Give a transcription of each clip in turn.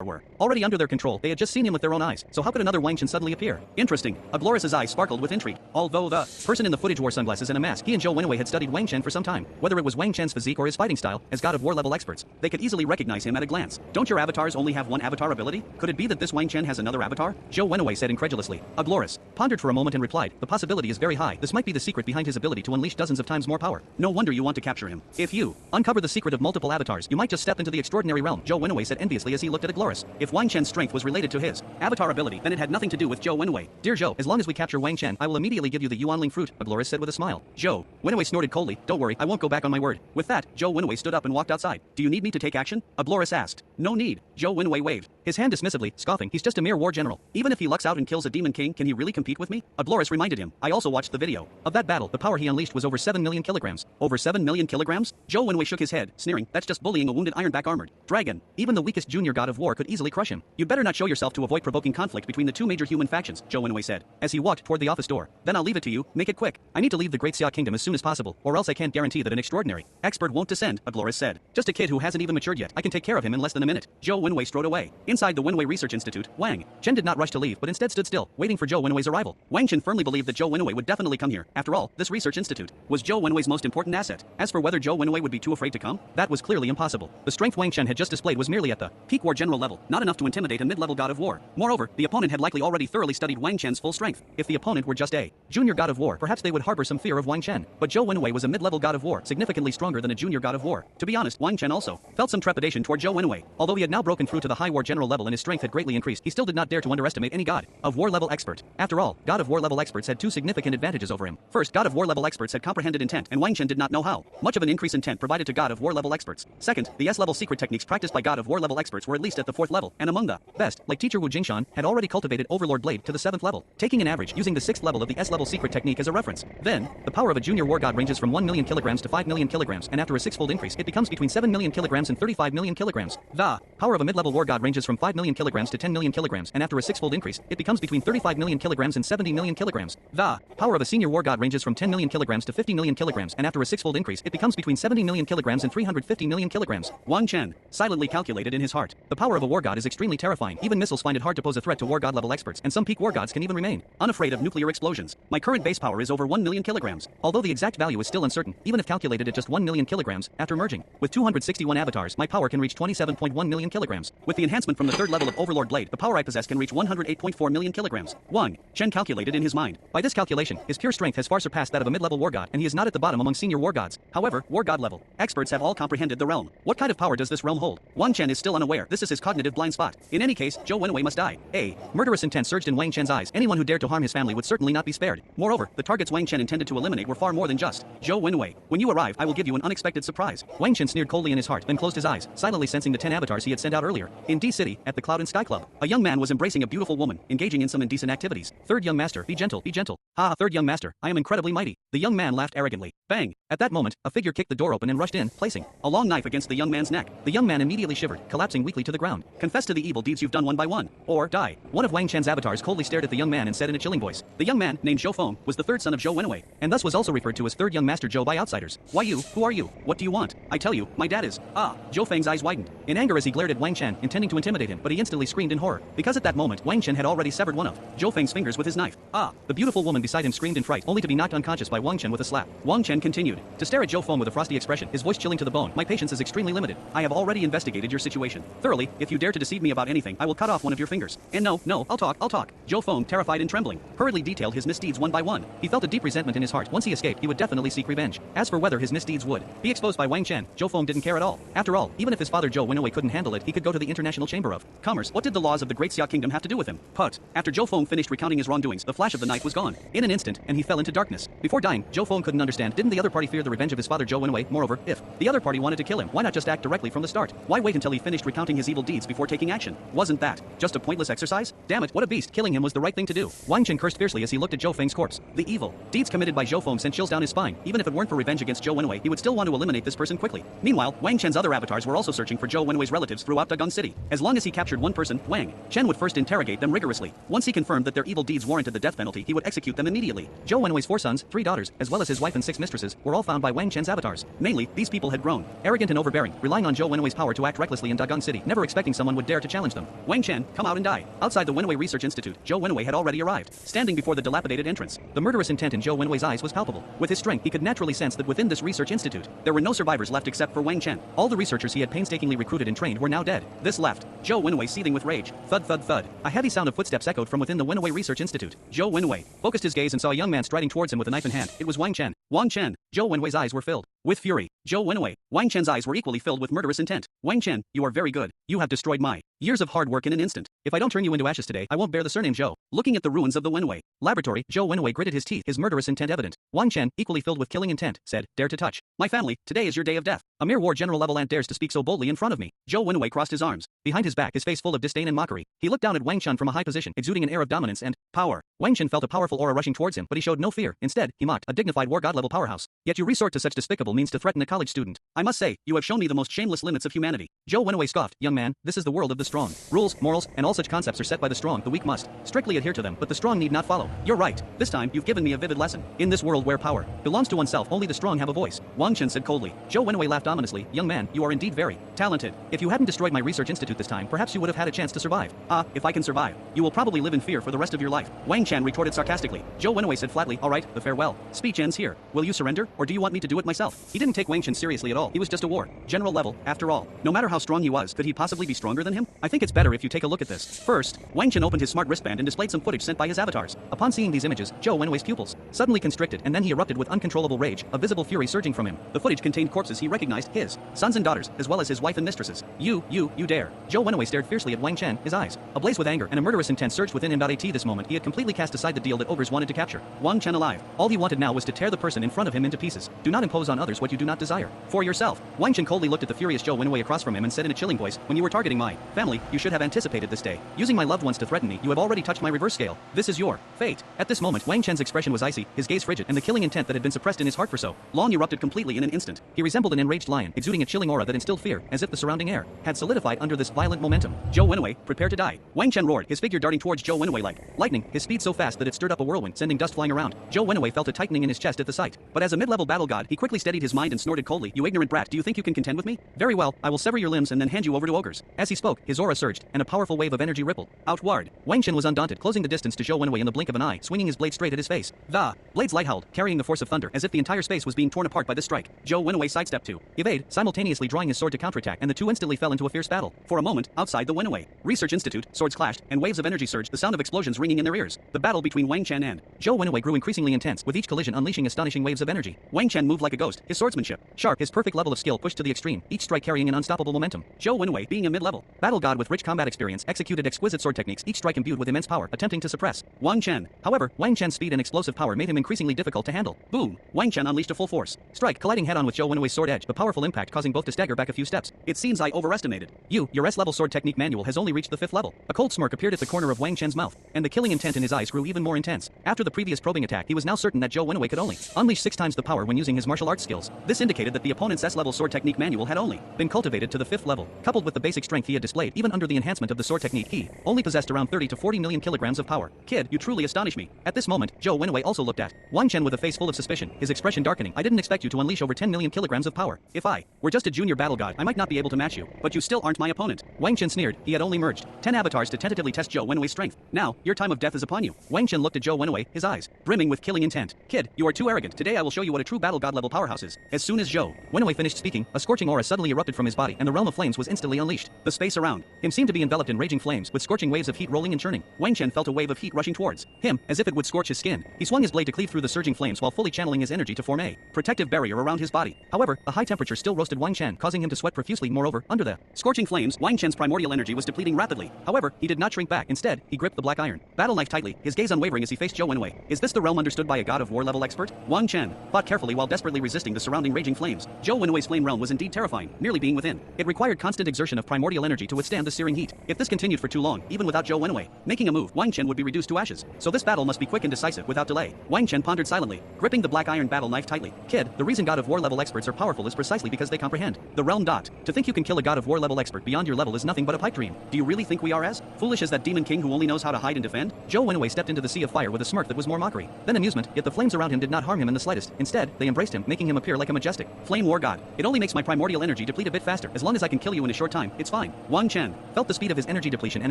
were already under their control. They had just seen him with their own eyes, so how could another Wang Chen suddenly appear? Interesting. Agloris's eyes sparkled with intrigue. Although the person in the footage wore sunglasses and a mask, he and Zhou Wenwei had studied Wang Chen for some time. Whether it was Wang Chen's physique or his fighting style, as God of War level experts, they could easily recognize him at a glance. Don't your avatars only have one avatar ability? Could it be that this Wang Chen has another avatar? Zhou Wenwei said incredulously. Agloris pondered for a moment and replied, the possibility is very high. This might be the secret behind his ability to unleash dozens of times more power. No wonder you want to capture him. If you uncover the secret of multiple avatars, you might just step into the extraordinary realm, Zhou Wenwei said enviously as he looked at Agloris. If Wang Chen's strength was related to his avatar ability, then it had nothing to do with Zhou Wenwei. Dear Zhou, as long as we capture Wang Chen, I will immediately give you the Yuanling fruit, Agloris said with a smile. Zhou Wenwei snorted coldly. Don't worry, I won't go back on my word. With that, Zhou Wenwei stood up and walked outside. Do you need me to take action? Agloris asked. No need. Zhou Wenwei waved his hand dismissively, scoffing. He's just a mere war general. Even if he lucks out and kills a demon king, can he really compete with me? Agloris reminded him. I also watched the video of that battle. The power he unleashed was over 7 million kilograms. Over 7 million kilograms? Zhou Wenwei shook his head, sneering. That's just bullying a wounded ironback armored dragon. Even the weakest junior god of war could easily crush him. You'd better not show yourself to avoid provoking conflict between the two major human factions, Zhou Wenwei said, as he walked toward the office door. Then I'll leave it to you. Make it quick. I need to leave the Great Xia Kingdom as soon as possible, or else I can't guarantee that an extraordinary expert won't descend, Agloris said. Just a kid who hasn't even matured yet. I can take care of him in less than a minute. Zhou Wenwei strode away. Inside the Wenwei Research Institute, Wang Chen did not rush to leave, but instead stood still, waiting for Zhou Wenwei's arrival. Wang Chen firmly believed that Zhou Wenwei would definitely come here. After all, this research institute was Zhou Wenwei's most important asset. As for whether Zhou Wenwei would be too afraid to come, that was clearly impossible. The strength Wang Chen had just displayed was merely at the peak war general level, not enough to intimidate a mid-level god of war. Moreover, the opponent had likely already thoroughly studied Wang Chen's full strength. If the opponent were just a junior god of war, perhaps they would harbor some fear of Wang Chen. But Zhou Wenwei was a mid-level god of war, significantly stronger than a junior god of war. To be honest, Wang Chen also felt some trepidation toward Zhou Wenwei. Although he had now broken through to the high war general level and his strength had greatly increased, he still did not dare to underestimate any god of war level expert. After all, god of war level experts had two significant advantages over him. First, god of war level experts had comprehended intent, and Wang Chen did not know how much of an increase intent provided to god of war level experts. Second, the S-level secret techniques practiced by god of war level experts were at least at the 4th level, and among the best, like teacher Wu Jingshan, had already cultivated Overlord Blade to the 7th level, taking an average using the 6th level of the S-level secret technique as a reference. Then, the power of a junior war god ranges from 1 million kilograms to 5 million kilograms, and after a 6-fold increase, it becomes between 7 million kilograms and 35 million kilograms. The power of a mid-level war god ranges from 5 million kilograms to 10 million kilograms, and after a 6-fold increase, it becomes between 35 million kilograms and 70 million kilograms. The power of a senior war god ranges from 10 million kilograms to 50 million kilograms, and after a 6-fold increase, it becomes between 70 million kilograms and 350 million kilograms. Wang Chen silently calculated in his heart. The power of a war god is extremely terrifying. Even missiles find it hard to pose a threat to war god level experts, and some peak war gods can even remain unafraid of nuclear explosions. My current base power is over 1 million kilograms. Although the exact value is still uncertain, even if calculated at just 1 million kilograms, after merging with 261 avatars, my power can reach 27.1 million kilograms. With the enhancement from the 3rd level of Overlord Blade, the power I possess can reach 108.4 million kilograms. Wang Chen calculated in his mind. By this calculation, his pure strength has far surpassed that of a mid-level war god, and he is not at the bottom among senior war gods. However, war god level experts have all comprehended the realm. What kind of power does this realm hold? Wang Chen is still unaware. This is his cognitive blind spot. In any case, Zhou Wenwei must die. A murderous intent surged in Wang Chen's eyes. Anyone who dared to harm his family would certainly not be spared. Moreover, the targets Wang Chen intended to eliminate were far more than just Zhou Wenwei. When you arrive, I will give you an unexpected surprise. Wang Chen sneered coldly in his heart, then closed his eyes, silently sensing the 10 avatars he had sent out earlier. In D-City, at the Cloud and Sky Club, a young man was embracing a beautiful woman, engaging in some indecent activities. Third young master, be gentle, be gentle. Ha, third young master, I am incredibly mighty. The young man laughed arrogantly. Bang! At that moment, a figure kicked the door open and rushed in, placing a long knife against the young man's neck. The young man immediately shivered, collapsing weakly to the ground. Confess to the evil deeds you've done one by one, or die. One of Wang Chen's avatars coldly stared at the young man and said in a chilling voice. The young man, named Zhou Feng, was the 3rd son of Zhou Wenwei, and thus was also referred to as third young master Zhou by outsiders. Why you? Who are you? What do you want? I tell you, my dad is. Zhou Feng's eyes widened in anger as he glared at Wang Chen, intending to intimidate him, but he instantly screamed in horror, because at that moment, Wang Chen had already severed one of Zhou Feng's fingers with his knife. The beautiful woman beside him screamed in fright, only to be knocked unconscious by Wang Chen with a slap. Wang Chen continued to stare at Zhou Feng with a frosty expression, his voice chilling to the bone. My patience is extremely limited. I have already investigated your situation thoroughly. If you dare to deceive me about anything, I will cut off one of your fingers. And no, I'll talk. Zhou Feng, terrified and trembling, hurriedly detailed his misdeeds one by one. He felt a deep resentment in his heart. Once he escaped, he would definitely seek revenge. As for whether his misdeeds would be exposed by Wang Chen, Zhou Feng didn't care at all. After all, even if his father Zhou Wenwei couldn't handle it, he could go to the International Chamber of Commerce. What did the laws of the Great Xia Kingdom have to do with him? But after Zhou Feng finished recounting his wrongdoings, the flash of the knife was gone. In an instant, and he fell into darkness. Before dying, Zhou Feng couldn't understand. Didn't the other party fear the revenge of his father Zhou Wenwei? Moreover, if the other party wanted to kill him, why not just act directly from the start? Why wait until he finished recounting his evil deeds before taking action? Wasn't that just a pointless exercise? Damn it, what a beast. Killing him was the right thing to do. Wang Chen cursed fiercely as he looked at Zhou Feng's corpse. The evil deeds committed by Zhou Feng sent chills down his spine. Even if it weren't for revenge against Zhou Wenwei, he would still want to eliminate this person quickly. Meanwhile, Wang Chen's other avatars were also searching for Zhou Wenwei's relatives throughout Dagon City. As long as he captured one person, Wang Chen would first interrogate them rigorously. Once he confirmed that their evil deeds warranted the death penalty, he would execute them immediately. Zhou Wenwei's 4 sons, 3 daughters, as well as his wife and 6 mistresses, were all found by Wang Chen's avatars. Mainly, these people had grown arrogant and overbearing, relying on Zhou Wenwei's power to act recklessly in Dagon City, never expecting someone would dare to challenge them. Wang Chen, come out and die. Outside the Wenwei Research Institute, Zhou Wenwei had already arrived, standing before the dilapidated entrance. The murderous intent in Zhou Wenwei's eyes was palpable. With his strength, he could naturally sense that within this research institute, there were no survivors left except for Wang Chen. All the researchers he had painstakingly recruited and trained were now dead. This left Zhou Wenwei seething with rage. Thud thud thud. A heavy sound of footsteps echoed from within the Wenwei Research Institute. Zhou Wenwei focused his gaze and saw a young man striding towards him with a knife in hand. It was Wang Chen. Wang Chen. Zhou Wenwei's eyes were filled with fury. Zhou Wenwei. Wang Chen's eyes were equally filled with murderous intent. Wang Chen, you are very good. You have destroyed my years of hard work in an instant. If I don't turn you into ashes today, I won't bear the surname Zhou. Looking at the ruins of the Wenwei laboratory, Zhou Wenwei gritted his teeth, his murderous intent evident. Wang Chen, equally filled with killing intent, said, "Dare to touch my family, today is your day of death. A mere war general level ant dares to speak so boldly in front of me." Zhou Wenwei crossed his arms behind his back, his face full of disdain and mockery. He looked down at Wang Chen from a high position, exuding an air of dominance and power. Wang Chen felt a powerful aura rushing towards him, but he showed no fear. Instead, he mocked, a dignified war god level powerhouse. Yet you resort to such despicable means to threaten a college student. I must say, you have shown me the most shameless limits of humanity. Zhou Wenwei scoffed, young man, this is the world of the strong. Rules, morals, and all such concepts are set by the strong. The weak must strictly adhere to them, but the strong need not follow. You're right. This time, you've given me a vivid lesson. In this world where power belongs to oneself, only the strong have a voice. Wang Chen said coldly. Zhou Wenwei laughed ominously. Young man, you are indeed very talented. If you hadn't destroyed my research institute this time, perhaps you would have had a chance to survive. If I can survive, you will probably live in fear for the rest of your life. Wang Chen retorted sarcastically. Zhou Wenwei said flatly, all right, the farewell speech ends here. Will you surrender, or do you want me to do it myself? He didn't take Wang Chen seriously at all. He was just a war general level, after all. No matter how strong he was, could he possibly be stronger than him? I think it's better if you take a look at this. First, Wang Chen opened his smart wristband and displayed some footage sent by his avatars. Upon seeing these images, Zhou Wenwei's pupils suddenly constricted, and then he erupted with uncontrollable rage, a visible fury surging from him. The footage contained corpses he recognized, his sons and daughters, as well as his wife and mistresses. You dare. Zhou Wenwei stared fiercely at Wang Chen, his eyes ablaze with anger, and a murderous intent surged within him. At this moment, he had completely cast aside the deal that ogres wanted to capture Wang Chen alive. All he wanted now was to tear the person in front of him into pieces. Do not impose on others what you do not desire for yourself. Wang Chen coldly looked at the furious Zhou Wenwei across from him and said in a chilling voice, when you were targeting my family, you should have anticipated this day. Using my loved ones to threaten me, you have already touched my reverse scale. This is your fate. At this moment, Wang Chen's expression was icy, his gaze frigid, and the killing intent that had been suppressed in his heart for so long erupted completely in an instant. He resembled an enraged lion, exuding a chilling aura that instilled fear, as if the surrounding air had solidified under this violent momentum. Zhou Wenwei, prepare to die. Wang Chen roared, his figure darting towards Zhou Wenwei like lightning, his speed so fast that it stirred up a whirlwind, sending dust flying around. Zhou Wenwei felt a tightening in his chest at the sight. But as a mid-level battle god, he quickly steadied his mind and snorted coldly, you ignorant brat, do you think you can contend with me? Very well, I will sever your limbs and then hand you over to ogres. As he spoke, his aura surged, and a powerful wave of energy rippled outward. Wang Chen was undaunted, closing the distance to Zhou Wenwei in the blink of an eye, swinging his blade straight at his face. The blade's light howled, carrying the force of thunder, as if the entire space was being torn apart by this strike. Zhou Wenwei sidestepped to evade, simultaneously drawing his sword to counterattack, and the two instantly fell into a fierce battle. For a moment, outside the Wenwei Research Institute, swords clashed, and waves of energy surged, the sound of explosions ringing in their ears. The battle between Wang Chen and Zhou Wenwei grew increasingly intense, with each collision unleashing astonishing waves of energy. Wang Chen moved like a ghost, his swordsmanship sharp, his perfect level of skill pushed to the extreme, each strike carrying an unstoppable momentum. Zhou Wenwei, being a mid-level battle god with rich combat experience, executed exquisite sword techniques, each strike imbued with immense power, attempting to suppress Wang Chen. However, Wang Chen's speed and explosive power made him increasingly difficult to handle. Boom! Wang Chen unleashed a full force strike, colliding head-on with Zhou Wenwei's sword edge, the powerful impact causing both to stagger back a few steps. It seems I overestimated you. Your S-level sword technique manual has only reached the 5th level. A cold smirk appeared at the corner of Wang Chen's mouth, and the killing intent in his eyes grew even more intense. After the previous probing attack, he was now certain that Zhou Wenwei could only unleash 6 times the power when using his martial arts skills. This indicated that the opponent's S-level sword technique manual had only been cultivated to the 5th level. Coupled with the basic strength he had displayed, even under the enhancement of the sword technique, he only possessed around 30 to 40 million kilograms of power. Kid, you truly astonish me. At this moment, Zhou Wenwei also looked at Wang Chen with a face full of suspicion, his expression darkening. I didn't expect you to unleash over 10 million kilograms of power. If I were just a junior battle god, I might not be able to match you, but you still aren't my opponent. Wang Chen sneered. He had only merged 10 avatars to tentatively test Zhou Wenwei's strength. Now, your time of death is upon you. Wang Chen looked at Zhou Wenwei, his eyes brimming with killing intent. Kid, you are too arrogant. Today I will show you what a true battle god level powerhouse is. As soon as Zhou Wenwei finished speaking, a scorching aura suddenly erupted from his body, and the realm of flames was instantly unleashed. The space around him seemed to be enveloped in raging flames, with scorching waves of heat rolling and churning. Wang Chen felt a wave of heat rushing towards him, as if it would scorch his skin. He swung his blade to cleave through the surging flames while fully channeling his energy to form a protective barrier around his body. However, a high temperature still roasted Wang Chen, causing him to sweat profusely. Moreover, under the scorching flames, Wang Chen's primordial energy was depleting rapidly. However, he did not shrink back. Instead, he gripped the black iron battle knife tightly, his gaze unwavering as he faced Zhou Wenwei. Is this the realm understood by a god of war level expert? Wang Chen fought carefully while desperately resisting the surrounding raging flames. Zhou Wenwei's flame realm was indeed terrifying, merely being within. It required constant exertion of primordial energy to withstand the searing heat. If this continued for too long, even without Zhou Wenwei making a move, Wang Chen would be reduced to ashes. So this battle must be quick and decisive without delay. Wang Chen pondered silently, gripping the black iron battle knife tightly. Kid, the reason god of war level experts are powerful is precisely because they comprehend the realm. To think you can kill a god of war level expert beyond your level is nothing but a pipe dream. Do you really think we are as foolish as that demon king who only knows how to hide and defend? Zhou Wenwei stepped into the sea of fire with a smirk that was more mockery than amusement, yet the flames around him did not harm him in the slightest. Instead, they embraced him, making him appear like a majestic flame war god. It only makes my primordial energy deplete a bit faster. As long as I can kill you in a short time, it's fine. Wang Chen felt the speed of his energy depletion and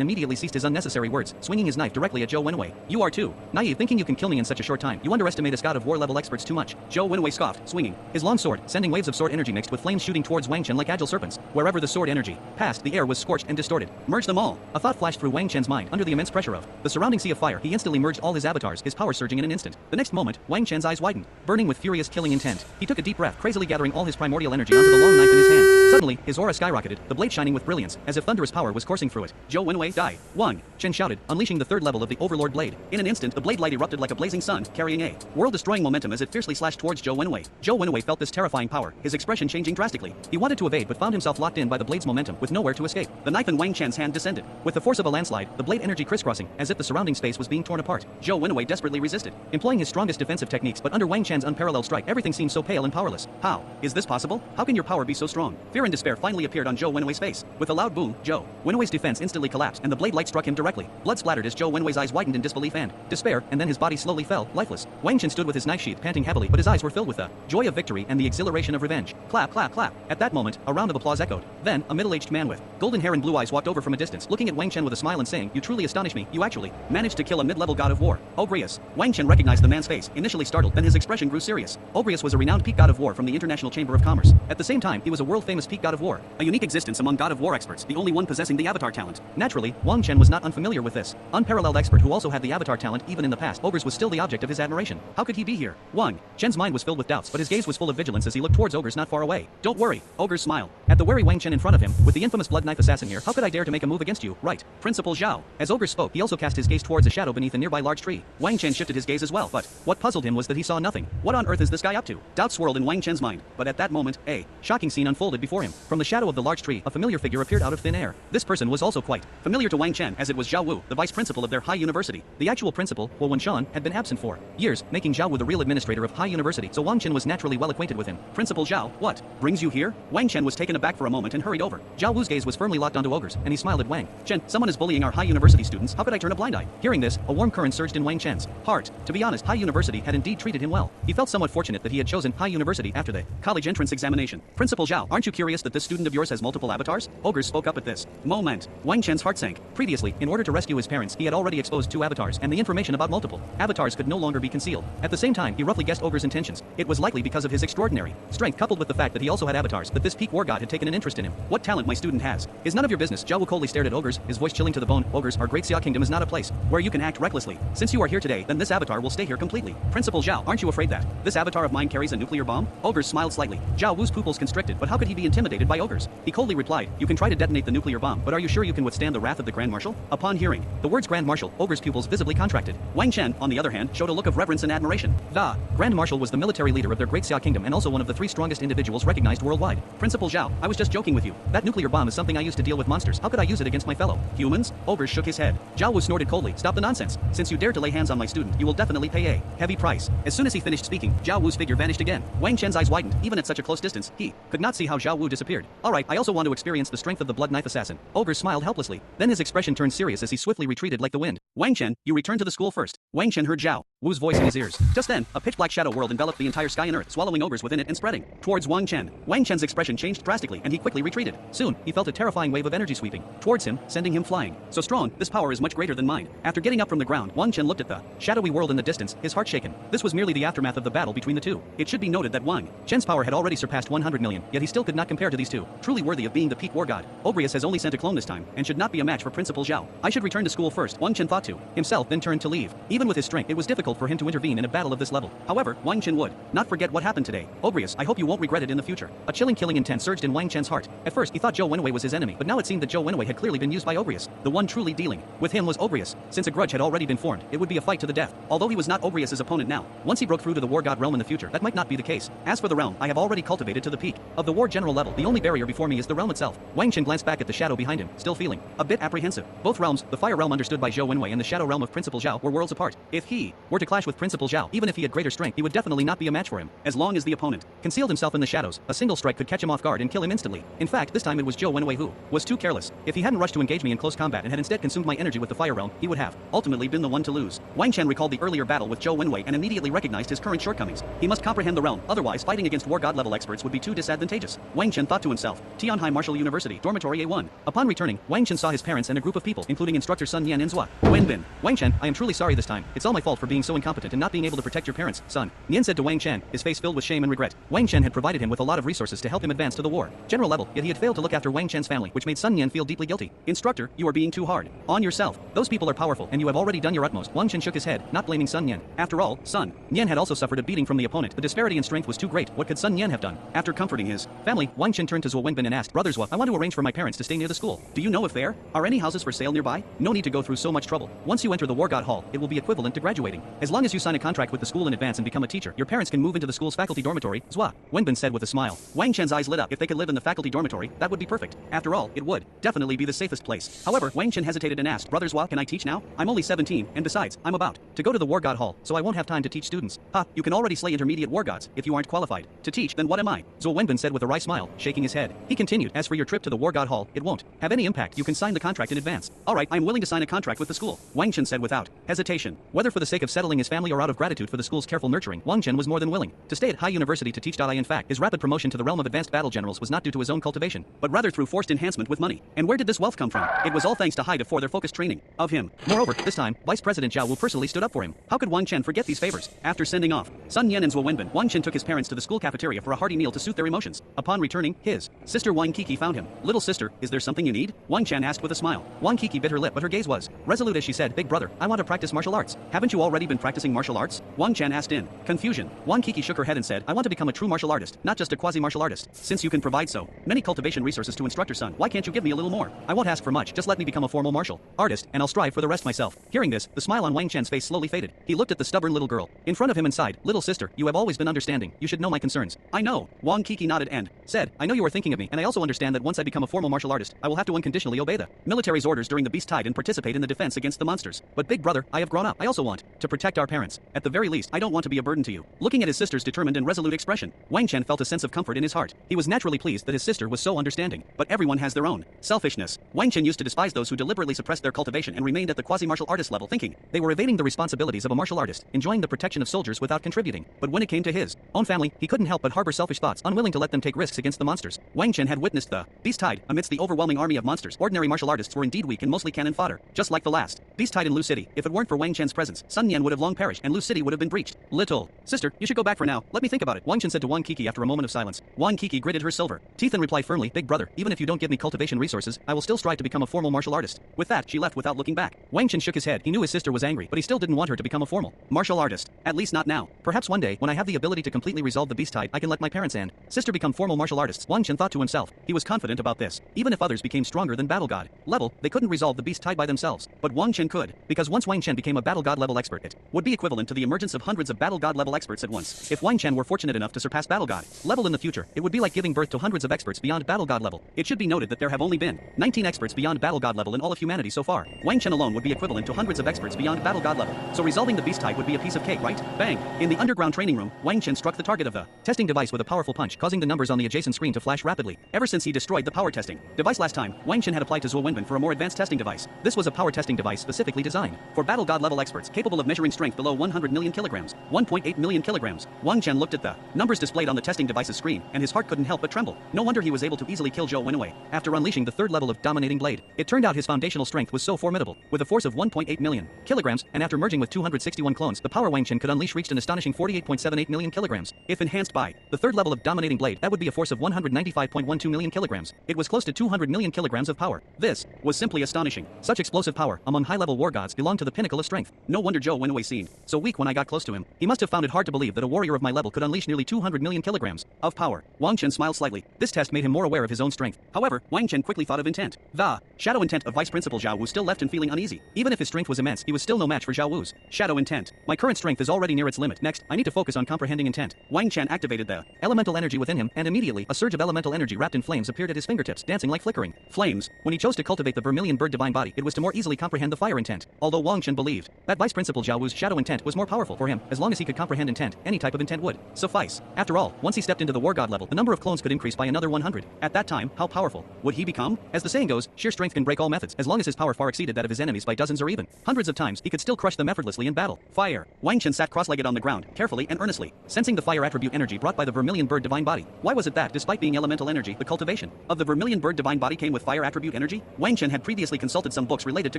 immediately ceased his unnecessary words, swinging his knife directly at Zhou Wenwei. You are too naive, thinking you can kill me in such a short time. You underestimate us god of war level experts too much. Zhou Wenwei scoffed, swinging his long sword, sending waves of sword energy mixed with flames shooting towards Wang Chen like agile serpents. Wherever the sword energy passed, the air was scorched and distorted. Merge them all. A thought flashed through Wang Chen's mind. Under the immense pressure of the surrounding sea of fire, he instantly merged all his avatars, his power surging in an instant. The next moment, Wang Chen's eyes widened, burning with furious killing intent. He took a deep breath, crazily gathering all his primordial energy onto the long knife in his hand. Suddenly, his aura skyrocketed, the blade shining with brilliance, as if thunderous power was coursing through it. Zhou Wenwei, die. Wang Chen shouted, unleashing the third level of the Overlord blade. In an instant, the blade light erupted like a blazing sun, carrying a world-destroying momentum as it fiercely slashed towards Zhou Wenwei. Zhou Wenwei felt this terrifying power, his expression changing drastically. He wanted to evade but found himself locked in by the blade's momentum, with nowhere to escape. The knife in Wang Chen's hand descended. With the force of a landslide, the blade energy crisscrossing, as if the surrounding space was being torn apart. Zhou Wenwei desperately resisted, employing his strongest defensive techniques, but under Wang Chen's unparalleled strike, everything seemed so pale and powerless. How is this possible? How can your power be so strong? Fear and despair finally appeared on Zhou Wenwei's face. With a loud boom, Zhou Wenwei's defense instantly collapsed, and the blade light struck him directly. Blood splattered as Zhou Wenwei's eyes widened in disbelief and despair, and then his body slowly fell, lifeless. Wang Chen stood with his knife sheath, panting heavily, but his eyes were filled with the joy of victory and the exhilaration of revenge. Clap, clap, clap. At that moment, a round of applause echoed. Then, a middle-aged man with golden hair and blue eyes walked over from a distance, looking at Wang Chen with a smile and saying, "You truly astonish me. You actually managed to kill a mid-level god of war." Ogrius. Wang Chen recognized the man's face, initially startled, then his expression grew serious. Ogrius was a renowned peak god of war from the International Chamber of Commerce. At the same time, he was a world-famous peak god of war, a unique existence among god of war experts, the only one possessing the avatar talent. Naturally, Wang Chen was not unfamiliar with this unparalleled expert who also had the avatar talent. Even in the past, Ogres was still the object of his admiration. How could he be here? Wang Chen's mind was filled with doubts, but his gaze was full of vigilance as he looked towards Ogres not far away. Don't worry. Ogres smiled at the wary Wang Chen in front of him. With the infamous blood knife assassin here, how could I dare to make a move against you? Right, Principal Zhao. As Ogre spoke, he also cast his gaze towards a shadow beneath a nearby large tree. Wang Chen shifted his gaze as well, but what puzzled him was that he saw nothing. What on earth is this guy up to? Doubt swirled in Wang Chen's mind, but at that moment, a shocking scene unfolded before him. From the shadow of the large tree, a familiar figure appeared out of thin air. This person was also quite familiar to Wang Chen, as it was Zhao Wu, the vice principal of their high university. The actual principal, Huo Wenshan, had been absent for years, making Zhao Wu the real administrator of high university, so Wang Chen was naturally well acquainted with him. Principal Zhao, what brings you here? Wang Chen was taken aback for a moment and hurried over. Zhao Wu's gaze was firmly locked onto Ogres, and he smiled at Wang Chen. Someone is bullying our high university students. How could I turn a blind eye? Hearing this, a warm current surged in Wang Chen's heart. To be honest, high university had indeed treated him well. He felt somewhat fortunate that he had chosen high university after the college entrance examination. Principal Zhao, aren't you curious that this student of yours has multiple avatars? Ogres spoke up at this moment. Wang Chen's heart sank. Previously, in order to rescue his parents, he had already exposed 2 avatars, and the information about multiple avatars could no longer be concealed. At the same time, he roughly guessed Ogre's intentions. It was likely because of his extraordinary strength coupled with the fact that he also had avatars that this peak war god had taken an interest in him. What talent my student has is none of your business. Zhao Wu coldly stared at Ogres, his voice chilling to the bone. Ogres, our great Xia kingdom is not a place where you can act recklessly. Since you are here today, then this avatar will stay here completely. Principal Zhao, aren't you afraid that this avatar of mine carries a nuclear bomb? Ogres smiled slightly. Zhao Wu's pupils constricted, but how could he be intimidated by Ogres? He coldly replied, you can try to detonate the nuclear bomb, but are you sure you can withstand the wrath of the Grand Marshal? Upon hearing the words Grand Marshal, Ogre's pupils visibly contracted. Wang Chen, on the other hand, showed a look of reverence and admiration. The Grand Marshal was the military leader of their great Xia kingdom and also one of the 3 strongest individuals recognized worldwide. Principal Zhao, I was just joking with you. That nuclear bomb is something I used to deal with monsters. How could I use it against my fellow humans? Ogres shook his head. Zhao Wu snorted coldly. Stop the nonsense. Since you dared to lay hands on my student, you will definitely pay a heavy price. As soon as he finished speaking, Zhao Wu's figure vanished again. Wang Chen's eyes widened. Even at such a close distance, he could not see how Zhao Wu disappeared. Alright, I also want to experience the strength of the blood knife assassin. Ogre smiled helplessly. Then his expression turned serious as he swiftly retreated like the wind. Wang Chen, you return to the school first. Wang Chen heard Zhao Wu's voice in his ears. Just then, a pitch-black shadow world enveloped the entire sky and earth, swallowing Ogres within it and spreading towards Wang Chen. Wang Chen's expression changed drastically, and he quickly retreated. Soon, he felt a terrifying wave of energy sweeping towards him, sending him flying. So strong, this power is much greater than mine. After getting up from the ground, Wang Chen looked at the shadowy world in the distance, his heart shaken. This was merely the aftermath of the battle between the two. It should be noted that Wang Chen's power had already surpassed 100 million, yet he still could not compare to these two, truly worthy of being the peak war god. Ogrius has only sent a clone this time, and should not be a match for Principal Zhao. I should return to school first, Wang Chen thought to himself, then turned to leave. Even with his strength, it was difficult for him to intervene in a battle of this level. However, Wang Chen would not forget what happened today. Obreus, I hope you won't regret it in the future. A chilling killing intent surged in Wang Chen's heart. At first, he thought Zhou Wenwei was his enemy, but now it seemed that Zhou Wenwei had clearly been used by Obreus. The one truly dealing with him was Obreus. Since a grudge had already been formed, it would be a fight to the death. Although he was not Obreus' opponent now, once he broke through to the War God realm in the future, that might not be the case. As for the realm, I have already cultivated to the peak of the War General level. The only barrier before me is the realm itself. Wang Chen glanced back at the shadow behind him, still feeling a bit apprehensive. Both realms, the Fire realm understood by Zhou Wenwei and the Shadow realm of Principal Zhao, were worlds apart. If he were to clash with Principal Zhao, even if he had greater strength, he would definitely not be a match for him. As long as the opponent concealed himself in the shadows, a single strike could catch him off guard and kill him instantly. In fact, this time it was Zhou Wenwei who was too careless. If he hadn't rushed to engage me in close combat and had instead consumed my energy with the Fire realm, he would have ultimately been the one to lose. Wang Chen recalled the earlier battle with Zhou Wenwei and immediately recognized his current shortcomings. He must comprehend the realm, otherwise fighting against War God level experts would be too disadvantageous. Wang Chen thought to himself. Tianhai Martial University, Dormitory A1. Upon returning, Wang Chen saw his parents and a group of people, including instructor Sun Yan and Zhua Wenbin. Wang Chen, I am truly sorry this time. It's all my fault for being so incompetent and not being able to protect your parents, son. Nian said to Wang Chen, his face filled with shame and regret. Wang Chen had provided him with a lot of resources to help him advance to the war general level, yet he had failed to look after Wang Chen's family, which made Sun Yan feel deeply guilty. Instructor, you are being too hard on yourself. Those people are powerful, and you have already done your utmost. Wang Chen shook his head, not blaming Sun Yan. After all, Sun Yan had also suffered a beating from the opponent. The disparity in strength was too great. What could Sun Yan have done? After comforting his family, Wang Chen turned to Zhou Wenbin and asked, Brother Zhua, I want to arrange for my parents to stay near the school. Do you know if there are any houses for sale nearby? No need to go through so much trouble. Once you enter the War God Hall, it will be equivalent to graduating. As long as you sign a contract with the school in advance and become a teacher, your parents can move into the school's faculty dormitory, Zhua Wenbin said with a smile. Wang Chen's eyes lit up. If they could live in the faculty dormitory, that would be perfect. After all, it would definitely be the safest place. However, Wang Chen hesitated and asked, Brother Zhua, can I teach now? I'm only 17, and besides, I'm about to go to the War God Hall, so I won't have time to teach students. Ha, you can already slay intermediate war gods. If you aren't qualified to teach, then what am I? Zhou Wenbin said with a wry smile, shaking his head. He continued, as for your trip to the War God Hall, it won't have any impact. You can sign the contract in advance. Alright, I'm willing to sign a contract with the school, Wang Chen said without hesitation. Whether for the sake of settling his family or out of gratitude for the school's careful nurturing, Wang Chen was more than willing to stay at High University to teach. In fact, his rapid promotion to the realm of advanced battle generals was not due to his own cultivation, but rather through forced enhancement with money. And where did this wealth come from? It was all thanks to Haida for their focused training of him. Moreover, this time, Vice President Zhao Wu personally stood up for him. How could Wang Chen forget these favors? After sending off Sun Yan and Zhou Wenbin, Wang Chen took his parents to the school cafeteria for a hearty meal to soothe their emotions. Upon returning, his sister Wang Kiki found him. Little sister, is there something you need? Wang Chen asked with a smile. Wang Kiki bit her lip, but her gaze was resolute as she said, Big brother, I want to practice martial arts. Haven't you already been practicing martial arts? Wang Chen asked in confusion. Wang Kiki shook her head and said, I want to become a true martial artist, not just a quasi-martial artist. Since you can provide so many cultivation resources to instructor son, why can't you give me a little more? I won't ask for much, just let me become a formal martial artist, and I'll strive for the rest myself. Hearing this, the smile on Wang Chen's face slowly faded. He looked at the stubborn little girl in front of him and sighed, Little sister, you have always been understanding. You should know my concerns. I know. Wang Kiki nodded and said, I know you are thinking of me, and I also understand that once I become a formal martial artist, I will have to unconditionally obey the military's orders during the Beast Tide and participate in the defense against the monsters. But big brother, I have grown up. I also want to protect our parents. At the very least, I don't want to be a burden to you. Looking at his sister's determined and resolute expression, Wang Chen felt a sense of comfort in his heart. He was naturally pleased that his sister was so understanding. But everyone has their own selfishness. Wang Chen used to despise those who deliberately suppressed their cultivation and remained at the quasi-martial artist level, thinking they were evading the responsibilities of a martial artist, enjoying the protection of soldiers without contributing. But when it came to his own family, he couldn't help but harbor selfish thoughts, unwilling to let them take risks against the monsters. Wang Chen had witnessed the Beast Tide. Amidst the overwhelming army of monsters, ordinary martial artists were indeed weak and mostly cannon fodder, just like the last Beast Tide in Lu City. If it weren't for Wang Chen's presence, Sun Yan would have long perished and Lu City would have been breached. Little sister, you should go back for now. Let me think about it, Wang Chen said to Wang Kiki after a moment of silence. Wang Kiki gritted her silver teeth and replied firmly, Big brother, even if you don't give me cultivation resources, I will still strive to become a formal martial artist. With that, she left without looking back. Wang Chen shook his head. He knew his sister was angry, but he still didn't want her to become a formal martial artist. At least not now. Perhaps one day, when I have the ability to completely resolve the Beast Tide, I can let my parents and sister become formal martial artists. Wang Chen thought to himself. He was confident about this. Even if others became stronger than Battle God level, they couldn't resolve the Beast Tide by themselves. But Wang Chen could, because once Wang Chen became a Battle God level expert, it would be equivalent to the emergence of hundreds of Battle God level experts at once. If Wang Chen were fortunate enough to surpass Battle God level in the future, it would be like giving birth to hundreds of experts beyond Battle God level. It should be noted that there have only been 19 experts beyond Battle God level in all of humanity so far. Wang Chen alone would be equivalent to hundreds of experts beyond Battle God level. So resolving the Beast Tide would be a piece of cake, right? Bang! In the underground training room, Wang Chen struck the target of the testing device with a powerful punch, causing the numbers on the adjacent screen to flash rapidly. Ever since he destroyed the power testing device last time, Wang Chen had applied to Zhou Wenbin for a more advanced testing device. This was a power testing device specifically designed for Battle God level experts, capable of measuring strength below 100 million kilograms, 1.8 million kilograms. Wang Chen looked at the numbers displayed on the testing device's screen, and his heart couldn't help but tremble. No wonder he was able to easily kill Zhou Wenwei after unleashing the third level of Dominating Blade. It turned out his foundational strength was so formidable, with a force of 1.8 million kilograms, and after merging with 261 clones, the power Wang Chen could unleash reached an astonishing 48.78 million kilograms. If enhanced by the third level of Dominating Blade, that would be a force of 195.12 million kilograms. It was close to 200 million kilograms of power. This was simply astonishing. Such explosive power among high-level high-level war gods belong to the pinnacle of strength. No wonder Zhou Wenwei seemed so weak when I got close to him. He must have found it hard to believe that a warrior of my level could unleash nearly 200 million kilograms of power. Wang Chen smiled slightly. This test made him more aware of his own strength. However, Wang Chen quickly thought of intent. The shadow intent of Vice Principal Zhao Wu still left him feeling uneasy. Even if his strength was immense, he was still no match for Zhao Wu's shadow intent. My current strength is already near its limit. Next, I need to focus on comprehending intent. Wang Chen activated the elemental energy within him, and immediately, a surge of elemental energy wrapped in flames appeared at his fingertips, dancing like flickering flames. When he chose to cultivate the vermilion bird divine body, it was to more easily comprehend the fire intent. Although Wang Chen believed that Vice Principal Zhao Wu's shadow intent was more powerful for him, as long as he could comprehend intent, any type of intent would suffice. After all, once he stepped into the war god level, the number of clones could increase by another 100. At that time, how powerful would he become? As the saying goes, sheer strength can break all methods. As long as his power far exceeded that of his enemies by dozens or even hundreds of times, he could still crush them effortlessly in battle. Fire. Wang Chen sat cross-legged on the ground, carefully and earnestly, sensing the fire attribute energy brought by the vermilion bird divine body. Why was it that, despite being elemental energy, the cultivation of the vermilion bird divine body came with fire attribute energy? Wang Chen had previously consulted some books related to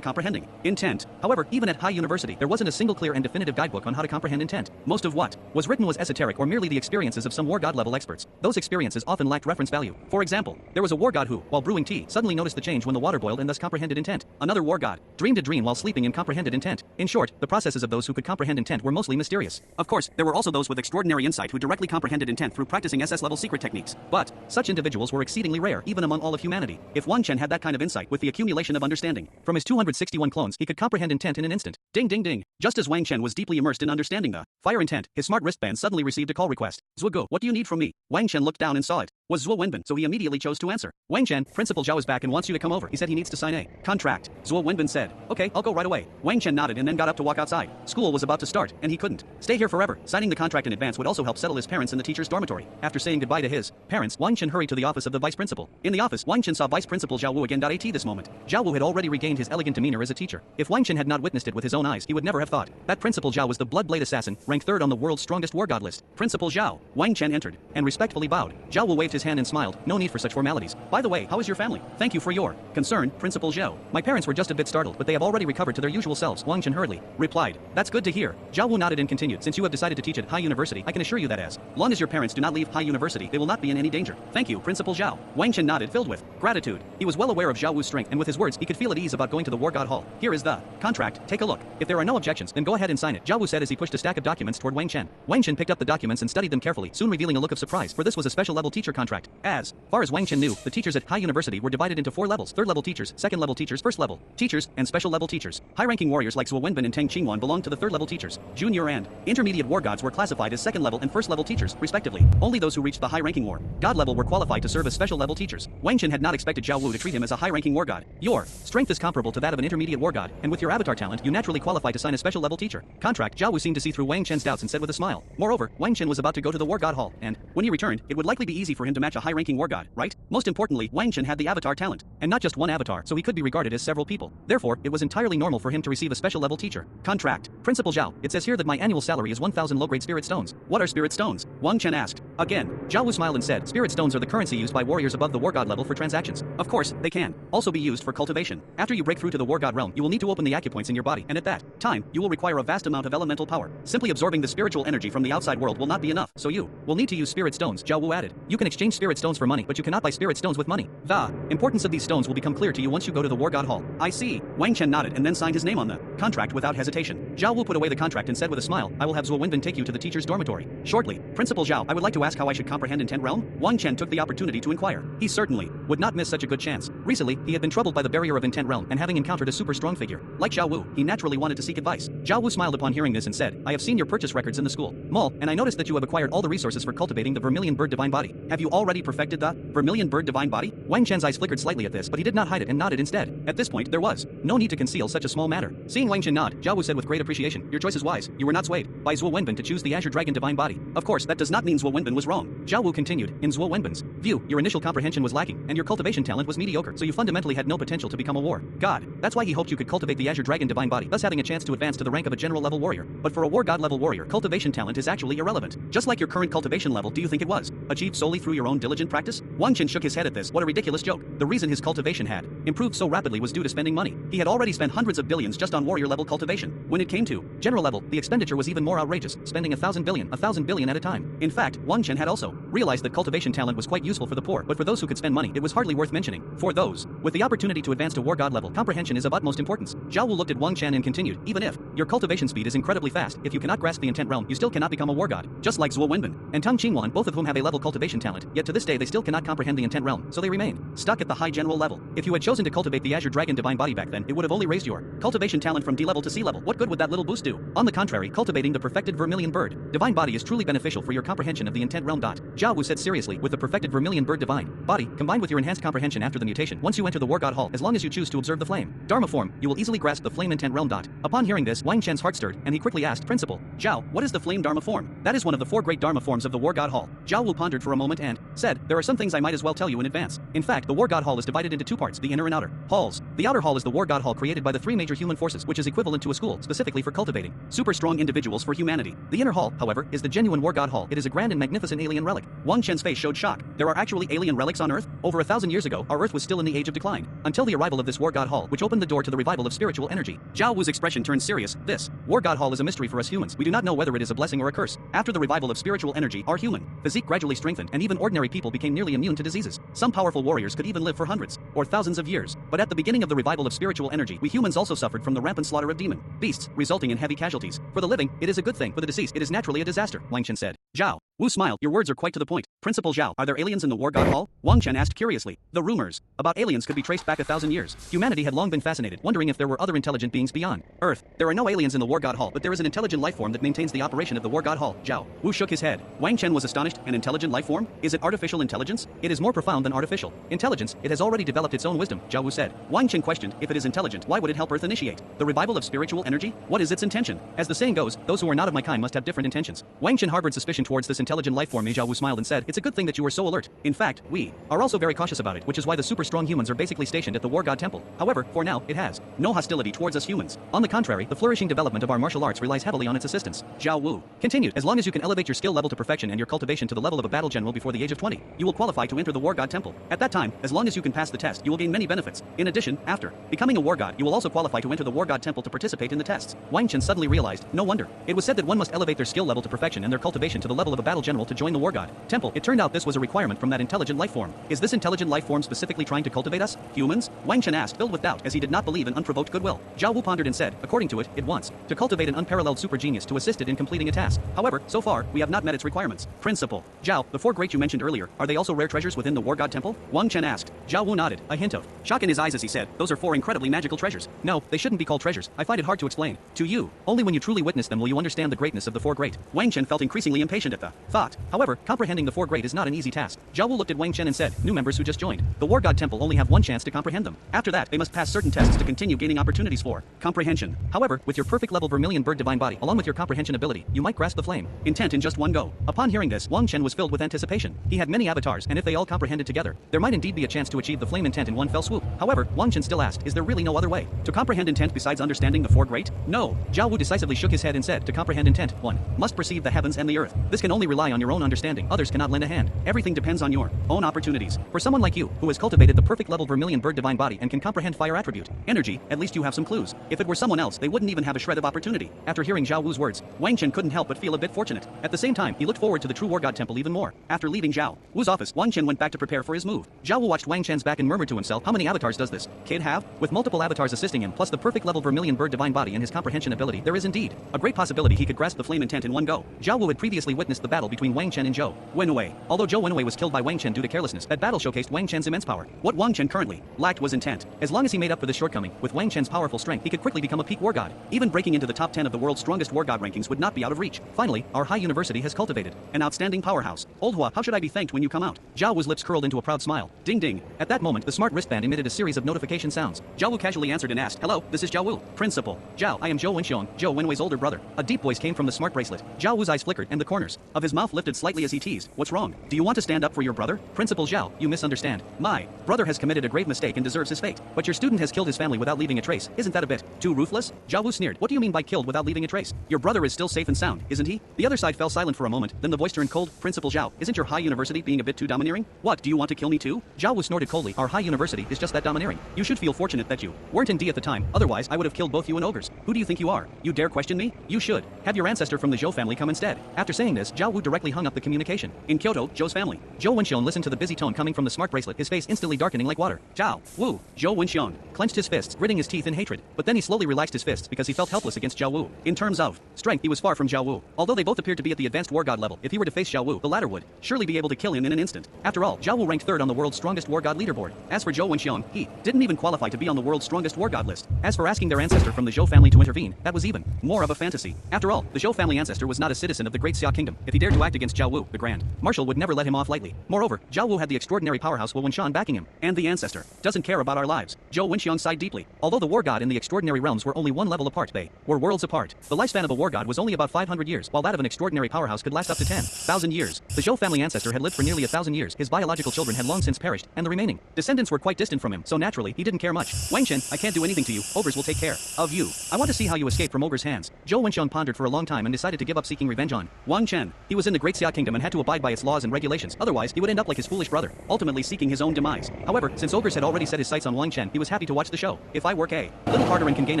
comprehending intent. However, even at high university, there wasn't a single clear and definitive guidebook on how to comprehend intent. Most of what was written was esoteric or merely the experiences of some war god level experts. Those experiences often lacked reference value. For example, there was a war god who, while brewing tea, suddenly noticed the change when the water boiled and thus comprehended intent. Another war god dreamed a dream while sleeping and comprehended intent. In short, the processes of those who could comprehend intent were mostly mysterious. Of course, there were also those with extraordinary insight who directly comprehended intent through practicing SS-level secret techniques. But such individuals were exceedingly rare, even among all of humanity. If Wang Chen had that kind of insight with the accumulation of understanding from his 261 clones, he could comprehend intent in an instant. Ding ding ding. Just as Wang Chen was deeply immersed in understanding the fire intent, his smart wristband suddenly received a call request. Zuo, what do you need from me? Wang Chen looked down and saw it was Zuo Wenbin, so he immediately chose to answer. Wang Chen, Principal Zhao is back and wants you to come over. He said he needs to sign a contract. Zuo Wenbin said, okay, I'll go right away. Wang Chen nodded and then got up to walk outside. School was about to start, and he couldn't stay here forever. Signing the contract in advance would also help settle his parents in the teacher's dormitory. After saying goodbye to his parents, Wang Chen hurried to the office of the vice principal. In the office, Wang Chen saw Vice Principal Zhao Wu again. At this moment, Zhao Wu had already regained his elegant demeanor as a teacher. If Wang Chen had not witnessed it with his own eyes, he would never have thought that Principal Zhao was the Bloodblade assassin, ranked third on the world's strongest war god list. Principal Zhao. Wang Chen entered and respectfully bowed. Zhao Wu waved his hand and smiled. No need for such formalities. By the way, how is your family? Thank you for your concern, Principal Zhao. My parents were just a bit startled, but they have already recovered to their usual selves. Wang Chen hurriedly replied. That's good to hear. Zhao Wu nodded and continued. Since you have decided to teach at high university, I can assure you that as long as your parents do not leave high university, they will not be in any danger. Thank you, Principal Zhao. Wang Chen nodded, filled with gratitude. He was well aware of Zhao Wu's strength, and with his words, he could feel at ease about going to the War God Hall. Here is the contract. Take a look. If there are no objections, then go ahead and sign it, Zhao Wu said as he pushed a stack of documents toward Wang Chen. Wang Chen picked up the documents and studied them carefully, soon revealing a look of surprise, for this was a special level teacher contract. As far as Wang Chen knew, the teachers at high university were divided into 4 levels: third level teachers, second level teachers, first level teachers, and special level teachers. High-ranking warriors like Zuo Wenbin and Tang Qingwan belonged to the third level teachers. Junior and intermediate war gods were classified as second level and first level teachers, respectively. Only those who reached the high-ranking war god level were qualified to serve as special level teachers. Wang Chen had not expected Zhao Wu to treat him as a high-ranking war god. Your strength is comparable to that of an intermediate war god, and with your avatar talent, you naturally qualify to sign a special level teacher contract. Zhao Wu seemed to see through Wang Chen's doubts and said with a smile. Moreover, Wang Chen was about to go to the war god hall, and when he returned, it would likely be easy for him to match a high-ranking war god, right? Most importantly, Wang Chen had the avatar talent, and not just one avatar, so he could be regarded as several people. Therefore, it was entirely normal for him to receive a special level teacher contract. Principal Zhao, it says here that my annual salary is 1,000 low-grade spirit stones. What are spirit stones? Wang Chen asked. Again, Zhao Wu smiled and said, spirit stones are the currency used by warriors above the war god level for transactions. Of course, they can also be used for cultivation. After you break through to the war god realm, you will need to open the acupoints in your body, and at that time, you will require a vast amount of elemental power. Simply absorbing the spiritual energy from the outside world will not be enough, so you will need to use spirit stones, Zhao Wu added. You can exchange spirit stones for money, but you cannot buy spirit stones with money. The importance of these stones will become clear to you once you go to the war god hall. I see. Wang Chen nodded and then signed his name on the contract without hesitation. Zhao Wu put away the contract and said with a smile, I will have Zuo Wenbin take you to the teacher's dormitory shortly. Principal Zhao, I would like to ask how I should comprehend intent realm? Wang Chen took the opportunity to inquire. He certainly would not miss such a good chance. Recently, he had been troubled by the barrier of intent realm, and having encountered a super strong figure like Zhao Wu, he naturally wanted to seek advice. Zhao Wu smiled upon hearing this and said, I have seen your purchase records in the school mall, and I noticed that you have acquired all the resources for cultivating the vermilion bird divine body. Have you already perfected the vermilion bird divine body? Wang Chen's eyes flickered slightly at this, but he did not hide it and nodded instead. At this point, there was no need to conceal such a small matter. Seeing Wang Chen nod, Zhao Wu said with great appreciation, your choice is wise. You were not swayed by Zuo Wenbin to choose the Azure Dragon divine body. Of course, that does not mean Zuo Wenbin was wrong. Zhao Wu continued, in Zuo Wenbin's view, your initial comprehension was lacking, and your cultivation talent was mediocre, so you fundamentally had no potential to become a war god. That's why he hoped you could cultivate the Azure Dragon divine body, thus having a chance to advance to the rank of a general level warrior. But for a war god level warrior, cultivation talent is actually irrelevant. Just like your current cultivation level, do you think it was achieved solely through your own diligent practice? Wang Chen shook his head at this. What a ridiculous joke. The reason his cultivation had improved so rapidly was due to spending money. He had already spent hundreds of billions just on warrior level cultivation. When it came to general level, the expenditure was even more outrageous, spending 1,000 billion at a time. In fact, Wang Chen had also realized that cultivation talent was quite useful for the poor, but for those who could spend money, it was hardly worth mentioning. For those With the opportunity to advance to war god level, comprehension is of utmost importance. Zhao Wu looked at Wang Chen and continued, even if your cultivation speed is incredibly fast, if you cannot grasp the intent realm, you still cannot become a war god. Just like Zuo Wenbin and Tang Qingwan, both of whom have a level cultivation talent, yet to this day they still cannot comprehend the intent realm, so they remain stuck at the high general level. If you had chosen to cultivate the Azure Dragon Divine Body back then, it would have only raised your cultivation talent from D level to C level. What good would that little boost do? On the contrary, cultivating the perfected Vermilion Bird Divine Body is truly beneficial for your comprehension of the intent realm. Zhao Wu said seriously, with the perfected Vermilion Bird Divine Body, combined with your enhanced comprehension after the mutation, once you enter the War God Hall, as long as you choose to observe the flame Dharma form, you will easily grasp the flame intent realm. Upon hearing this, Wang Chen's heart stirred, and he quickly asked, Principal Zhao, what is the flame Dharma form? That is one of the 4 great Dharma forms of the War God Hall. Zhao Wu pondered for a moment and said, there are some things I might as well tell you in advance. In fact, the War God Hall is divided into 2 parts, the inner and outer halls. The outer hall is the War God Hall created by the 3 major human forces, which is equivalent to a school, specifically for cultivating super strong individuals for humanity. The inner hall, however, is the genuine War God Hall. It is a grand and magnificent alien relic. Wang Chen's face showed shock. There are actually alien relics on Earth? Over 1,000 years ago, our Earth was still in the age of decline, until the arrival of this War God Hall, which opened the door to the revival of spiritual energy. Zhao Wu's expression turned serious. This War God Hall is a mystery for us humans. We do not know whether it is a blessing or a curse. After the revival of spiritual energy, our human physique gradually strengthened, and even ordinary people became nearly immune to diseases. Some powerful warriors could even live for hundreds or thousands of years. But at the beginning of the revival of spiritual energy, we humans also suffered from the rampant slaughter of demon beasts, resulting in heavy casualties. For the living, it is a good thing. For the deceased, it is naturally a disaster, Wang Chen said. Zhao Wu smiled. Your words are quite to the point. Principal Zhao, are there aliens in the War God Hall? Wang Chen asked curiously. The rumors about aliens could be traced back 1,000 years. Humanity had long been fascinated, wondering if there were other intelligent beings beyond Earth. There are no aliens in the War God Hall, but there is an intelligent life form that maintains the operation of the War God Hall. Zhao Wu shook his head. Wang Chen was astonished. An intelligent life form? Is it artificial intelligence? It is more profound than artificial intelligence. It has already developed its own wisdom, Zhao Wu said. Wang Chen questioned, if it is intelligent, why would it help Earth initiate the revival of spiritual energy? What is its intention? As the saying goes, those who are not of my kind must have different intentions. Wang Chen harbored suspicion towards this intelligent life form. Zhao Wu smiled and said, it's a good thing that you are so alert. In fact, we are also very cautious about it, which is why the super strong humans are basically stationed at the War God Temple. However, for now, it has no hostility towards us humans. On the contrary, the flourishing development of our martial arts relies heavily on its assistance. Zhao Wu continued, as long as you can elevate your skill level to perfection and your cultivation to the level of a battle general before the age of 20, you will qualify to enter the War God Temple. At that time, as long as you can pass the test, you will gain many benefits. In addition, after becoming a war god, you will also qualify to enter the War God Temple to participate in the tests. Wang Chen suddenly realized, no wonder. It was said that one must elevate their skill level to perfection and their cultivation to the level of a battle general to join the War God Temple. It turned out this was a requirement from that intelligent life form. Is this intelligent life form specifically trying to cultivate us, humans? Wang Chen asked, filled with doubt, as he did not believe in unprovoked goodwill. Zhao Wu pondered and said, according to it, it wants to cultivate an unparalleled super genius to assist it in completing a task. However, so far, we have not met its requirements. Principal Zhao, the 4 great you mentioned earlier, are they also rare treasures within the War God Temple? Wang Chen asked. Zhao Wu nodded, a hint of shock in his eyes as he said, those are 4 incredibly magical treasures. No, they shouldn't be called treasures. I find it hard to explain to you. Only when you truly witness them will you understand the greatness of the 4 great. Wang Chen felt increasingly impatient at the thought. However, comprehending the 4 great is not an easy task. Zhao Wu looked at Wang Chen and said, new members who just joined the War God Temple only have 1 chance to comprehend them. After that, they must pass certain tests to continue gaining opportunities for comprehension. However, with your perfect level Vermilion Bird Divine Body, along with your comprehension ability, you might grasp the flame intent in just one go. Upon hearing this, Wang Chen was filled with anticipation. He had many avatars, and if they all comprehended together, there might indeed be a chance to achieve the flame intent in one fell swoop. However, Wang Chen still asked, is there really no other way to comprehend intent besides understanding the 4 great? No. Zhao Wu decisively shook his head and said, to comprehend intent, one must perceive the heavens and the earth. This can only rely on your own understanding. Others cannot lend a hand. Everything depends on your own opportunities. For someone like you, who has cultivated the perfect level Vermilion Bird Divine Body and can comprehend fire attribute, energy, at least you have some clues. If it were someone else, they wouldn't even have a shred of opportunity. After hearing Zhao Wu's words, Wang Chen couldn't help but feel a bit fortunate. At the same time, he looked forward to the true War God Temple even more. After leaving Zhao Wu's office, Wang Chen went back to prepare for his move. Zhao Wu watched Wang Chen's back and murmured to himself, how many avatars does this kid have? With multiple avatars assisting him, plus the perfect level Vermilion Bird Divine Body and his comprehension ability, there is indeed a great possibility he could grasp the flame intent in one go. Zhao Wu had previously witnessed the battle between Wang Chen and Zhou Wenwei. Although Zhou Wenwei was killed by Wang Chen due to carelessness, that battle showcased Wang Chen's immense power. What Wang Chen currently lacked was intent. As long as he made up for this shortcoming, with Wang Chen's powerful strength, he could quickly become a peak war god. Even breaking into the top 10 of the world's strongest war god rankings would not be out of reach. Finally, our high university has cultivated an outstanding powerhouse. Old Hua, how should I be thanked when you come out? Zhao Wu's lips curled into a proud smile. Ding ding. At that moment, the smart wristband emitted a series of notification sounds. Zhao Wu casually answered and asked, hello, this is Zhao Wu. Principal Zhao, I am Zhou Wenxiong, Zhou Wenwei's older brother. A deep voice came from the smart bracelet. Zhao Wu's eyes flickered and the corners of his mouth lifted slightly as he teased, what's wrong? Do you want to stand up for your brother? Principal Zhao, you misunderstand. My brother has committed a grave mistake and deserves his fate. But your student has killed his family without leaving a trace. Isn't that a bit too ruthless? Zhao Wu sneered. What do you mean by killed without leaving a trace? Your brother is still safe and sound, isn't he? The other side fell silent for a moment, then the voice turned cold. Principal Zhao, isn't your high university being a bit too domineering? What, do you want to kill me too? Zhao Wu snorted coldly. Our high Hai University is just that domineering. You should feel fortunate that you weren't in D at the time, otherwise I would have killed both you and ogres. Who do you think you are? You dare question me? You should have your ancestor from the Zhou family come instead. After saying this, Zhao Wu directly hung up the communication. In Kyoto, Zhou's family. Zhou Wenxiong listened to the busy tone coming from the smart bracelet, his face instantly darkening like water. Zhao Wu. Zhou Wenxiong clenched his fists, gritting his teeth in hatred, but then he slowly relaxed his fists because he felt helpless against Zhao Wu. In terms of strength, he was far from Zhao Wu. Although they both appeared to be at the advanced war god level, if he were to face Zhao Wu, the latter would surely be able to kill him in an instant. After all, Zhao Wu ranked third on the world's strongest war god leaderboard. As for Zhou Wenxiong, he didn't even qualify to be on the world's strongest war god list. As for asking their ancestor from the Zhou family to intervene, that was even more of a fantasy. After all, the Zhou family ancestor was not a citizen of the Great Xia Kingdom. If he dared to act against Zhao Wu, the Grand Marshal would never let him off lightly. Moreover, Zhao Wu had the extraordinary powerhouse Wu Wenshan backing him, and the ancestor doesn't care about our lives. Zhou Wenxiong sighed deeply. Although the war god and the extraordinary realms were only one level apart, they were worlds apart. The lifespan of a war god was only about 500 years, while that of an extraordinary powerhouse could last up to 10,000 years. The Zhou family ancestor had lived for nearly 1,000 years. His biological children had long since perished, and the remaining descendants were quite distant from him, so naturally he didn't care much. Wangchen, I can't do anything to you. Ogres will take care of you. I want to see how you escape from ogres' hands. Zhou Wenxiong pondered for a long time and decided to give up seeking revenge on Wang Chen. He was in the Great Xia Kingdom and had to abide by its laws and regulations, otherwise he would end up like his foolish brother, ultimately seeking his own demise. However, since ogres had already set his sights on Wang Chen, he was happy to watch the show. If I work a little harder and can gain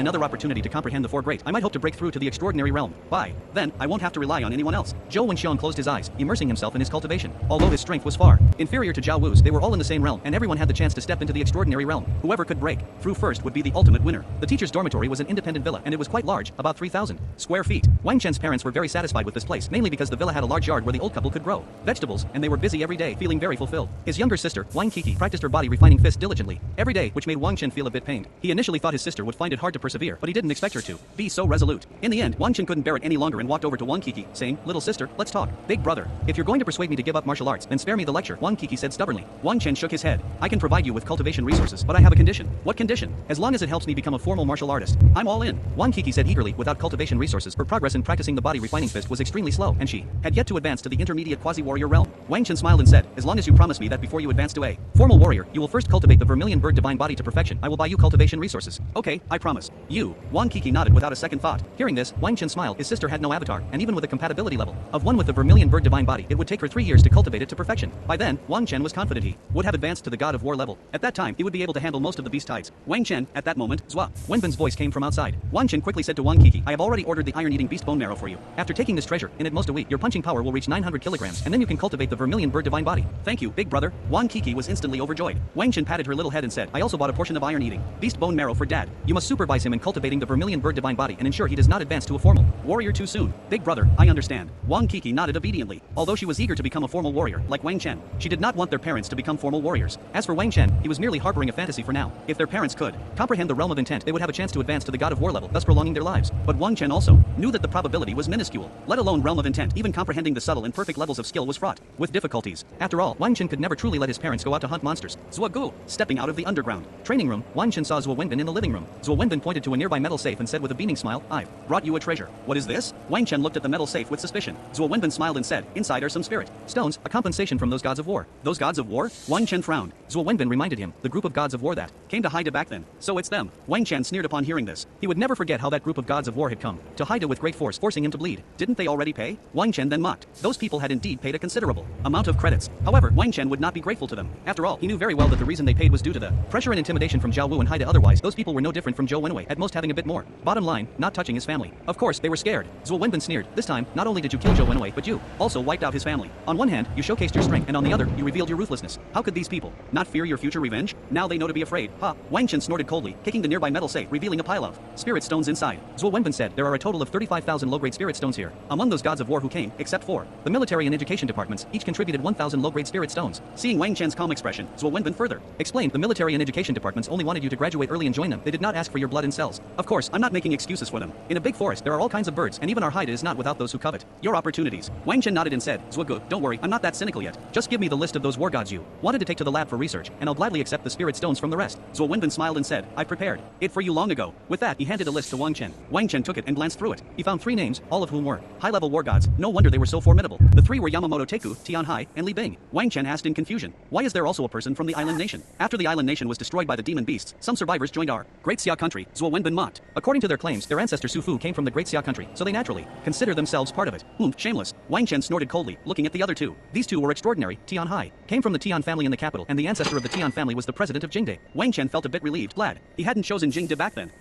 another opportunity to comprehend the four great, I might hope to break through to the extraordinary realm. By then, I won't have to rely on anyone else. Zhou Wenxiong closed his eyes, immersing himself in his cultivation. Although his strength was far inferior to Zhao Wu's, they were all in the same realm, and everyone had the chance to step into the extraordinary realm. Whoever could break through first would be the ultimate winner. The teacher's dormitory was an independent villa, and it was quite large, about 3,000 square feet. Wang Chen's parents were very satisfied with this place, mainly because the villa had a large yard where the old couple could grow vegetables, and they were busy every day, feeling very fulfilled. His younger sister, Wang Kiki, practiced her body refining fist diligently every day, which made Wang Chen feel a bit pained. He initially thought his sister would find it hard to persevere, but he didn't expect her to be so resolute. In the end, Wang Chen couldn't bear it any longer and walked over to Wang Kiki, saying, "Little sister, let's talk." "Big brother, if you're going to persuade me to give up martial arts, then spare me the lecture," Wang Kiki said stubbornly. Wang Chen shook his head. "I can provide you with cultivation resources, but I have a condition." "What condition?" "As long as it helps me become a formal martial artist, I'm all in." Wang Kiki said eagerly. Without cultivation resources, her progress in practicing the body refining fist was extremely slow, and she had yet to advance to the intermediate quasi-warrior realm. Wang Chen smiled and said, "As long as you promise me that before you advance to a formal warrior, you will first cultivate the vermilion bird divine body to perfection, I will buy you cultivation resources." "Okay, I promise." "You." Wang Kiki nodded without a second thought. Hearing this, Wang Chen smiled. His sister had no avatar, and even with a compatibility level of 1 with the vermilion bird divine body, it would take her 3 years to cultivate it to perfection. By then, Wang Chen was confident he would have advanced to the god of war level. At that time, he would be able to handle most of the beast tides. Wang Chen, at that moment, Zua Wenbin's voice came from outside. Wang Chen quickly said to Wang Kiki, "I have already ordered the iron-eating beast bone marrow for you. After taking this treasure, in at most a week, your punching power will reach 900 kilograms, and then you can cultivate the vermilion bird divine body." "Thank you, big brother." Wang Kiki was instantly overjoyed. Wang Chen patted her little head and said, "I also bought a portion of iron-eating beast bone marrow for Dad. You must supervise him in cultivating the vermilion bird divine body and ensure he does not advance to a formal warrior too soon." "Big brother, I understand." Wang Kiki nodded obediently. Although she was eager to become a formal warrior, like Wang Chen, she did not want their parents to become formal warriors. As for Wang Chen, he was merely harboring a fantasy for now. If their parents could comprehend the realm of intent, they would have a chance to advance to the god of war level, thus prolonging their lives. But Wang Chen also knew that the probability was minuscule. Let alone realm of intent, even comprehending the subtle and perfect levels of skill was fraught with difficulties. After all, Wang Chen could never truly let his parents go out to hunt monsters. Zua Gu, stepping out of the underground training room, Wang Chen saw Zua Wenbin in the living room. Zua Wenbin pointed to a nearby metal safe and said with a beaming smile, "I've brought you a treasure." "What is this?" Wang Chen looked at the metal safe with suspicion. Zua Wenbin smiled and said, "Inside are some spirit stones, a compensation from those gods of war." "Those gods of war?" Wang Chen frowned. Zua Wenbin reminded him, the group of gods of war that came to Haida back then. "So it's them." Wang Chen sneered upon hearing this. He would never forget how that group of gods of war had come to Haida with great force, forcing him to bleed. Didn't they already pay? Wang Chen then mocked. Those people had indeed paid a considerable amount of credits. However, Wang Chen would not be grateful to them. After all, he knew very well that the reason they paid was due to the pressure and intimidation from Zhao Wu and Haida. Otherwise, those people were no different from Zhou Wenwei, at most having a bit more. Bottom line, not touching his family. Of course, they were scared. Zhou Wenbin sneered. "This time, not only did you kill Zhou Wenwei, but you also wiped out his family. On one hand, you showcased your strength, and on the other, you revealed your ruthlessness. How could these people not fear your future revenge? Now they know to be afraid." "Ha!" Wang Chen snorted coldly, kicking the nearby metal safe, revealing a pile of spirit stones inside. Zhou Wenbin said, "There are a total of 35,000 low-grade spirit stones here. Among those gods of war who came, except for the military and education departments, each contributed 1,000 low-grade spirit stones." Seeing Wang Chen's calm expression, Zhou Wenbin further explained, "The military and education departments only wanted you to graduate early and join them. They did not ask for your blood and cells. Of course, I'm not making excuses for them. In a big forest, there are all kinds of birds, and even our Haida is not without those who covet your opportunities." Wang Chen nodded and said, "Zhua Gu, don't worry, I'm not that cynical yet. Just give me the list of those war gods you wanted to take to the lab for research, and I'll gladly accept the spirit stones from the rest." Zhou Wenbin smiled and said, "I prepared it for you long ago." With that, he handed a list to Wang Chen. Wang Chen took it and glanced through it. He found 3 names, all of whom were high-level war gods. No wonder they were so formidable. The 3 were Yamamoto Teku, Tian Hai, and Li Bing. Wang Chen asked in confusion, "Why is there also a person from the island nation?" After the island nation was destroyed by the demon beasts, some survivors joined our Great Xia country. Zhou Wenbin mocked. According to their claims, their ancestor Su Fu came from the Great Xia country, so they naturally consider themselves part of it. Shameless. Wang Chen snorted coldly, looking at the other 2. These 2 were extraordinary. Tian Hai came from the Tian family in the capital, and the ancestor of the Tian family was the president of Jingde. Wang Chen felt a bit relieved, glad. He hadn't chosen Jingde back then.